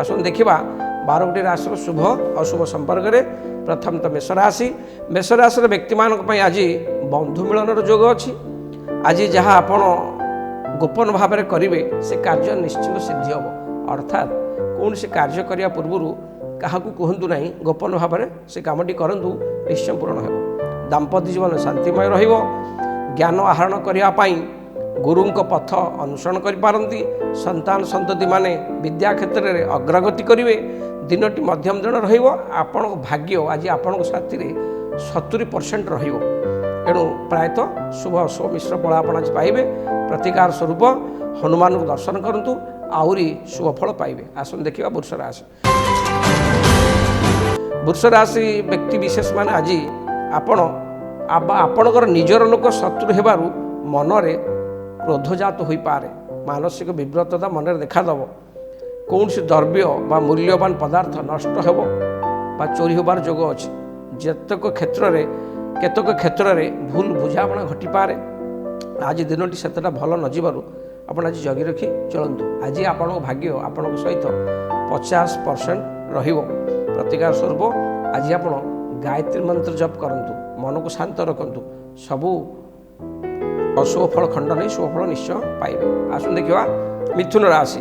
आसन देखा 12 राशि शुभ अशुभ संपर्क में प्रथम तो मेष राशि। मेष राशि व्यक्ति मानी आज बंधु मिलन जोग अच्छी। आज जहाँ आपण गोपन भाव में करेंगे से कार्य निश्चित सिद्धि हम। अर्थात कौन से कार्य करने पूर्व क्या कहतु ना गोपन भाव में से कमटी करूँ निश्चय पूरण हो। दाम्पत्य जीवन शांतिमय रहिबो। ज्ञान आहरण करने गुरुं पथ अनुसरण करिपारंती। संतान संतति माने विद्या क्षेत्र में अग्रगति करेंगे। दिनटी मध्यम दिन रहिबो। आपण भाग्य आज आपण साथी 70% रहिबो। एणु प्रायतः शुभ अशुभ मिश्र फल आप आज पाइबे। प्रतिकार स्वरूप हनुमान को दर्शन करंतु आउरी शुभ फल पाइबे। आसन देखिबा वृष राशि। वृष राशि व्यक्ति विशेष माने आज आपणकर निजर लोक शत्रु हेबारु मनरे क्रोधजात हो पारे। मानसिक विव्रतता मन में देखादेव। कौन सी द्रव्य बा मूल्यवान पदार्थ नष्ट हो बा चोरी होबार जोग अच्छी। जतक क्षेत्र में केतक क्षेत्र में भूल बुझाणा घटी पारे। आज दिनटी सेतटा भल न जीवार आप आज जगी रखी चलतु। आज आपण भाग्य आपण सहित 50% रहिबो। प्रतिकार स्वरूप आज आप गायत्री मंत्र जप करंतु। मन को शांत रखंतु। सबू अशुभ फल खंड नहीं शुभ फल निश्चय पाइबे। आसन देखा मिथुन राशि।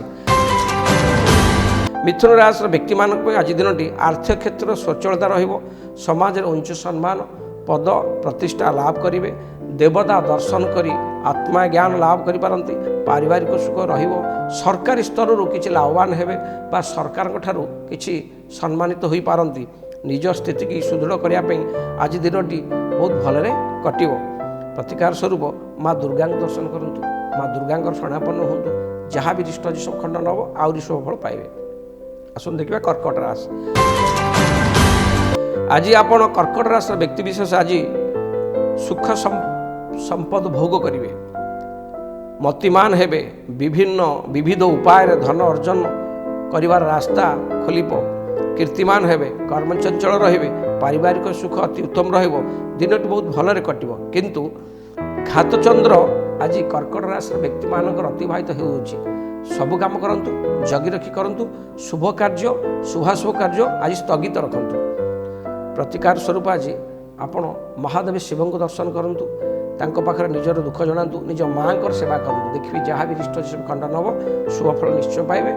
मिथुन राशि व्यक्ति मान आज दिनटी आर्थिक क्षेत्र स्वच्छलता रहिबो। समाज उच्च सम्मान पद प्रतिष्ठा लाभ करेंगे। देवता दर्शन करी आत्मा ज्ञान लाभ करि पारंती। पारिवारिक सुख रहिबो। सरकारी स्तर किछि लाभवान हेबे बा सरकार ठारू किछि सम्मानित होई पारंती। निज स्थिति की सुदृढ़ करने आज दिनटी बहुत भलरे कटिबो। प्रतिकार स्वरूप माँ दुर्गा दर्शन करंतु। माँ दुर्गा शरणापन्न होंतु। जहाँ भी रिष्ट सब खंड नब आउरी शुभ फल पाइबे। आसन देखिबा कर्कट राशि। आज आपण कर्कट राशि व्यक्ति विशेष आज सुख संपद भोग करेंगे। मतिमान हेबे। विविध उपाय धन अर्जन करिवार रास्ता खोलिबो। कीर्तिमान हेबे। कर्मचंचल रहिबे। पारिवारिक सुख अति उत्तम रहिबो। दिनटी बहुत भलरे कटिबो। किंतु घातचंद्र आज कर्कट राशि व्यक्ति मानकर अतिवाहित होउछि। सब काम करंतु जगी रखी करंतु। शुभ कार्य शुभाशुभ कार्य आज स्थगित रखंतु। प्रतिकार स्वरूप आज आपण महादेव शिव को दर्शन करंतु। तांको पाखरे निजर दुख जणांतु। निज माँ को सेवा करंतु। देखिबे जहाँ भी रिष्ट खंड नब शुभ फल निश्चय पाइबे।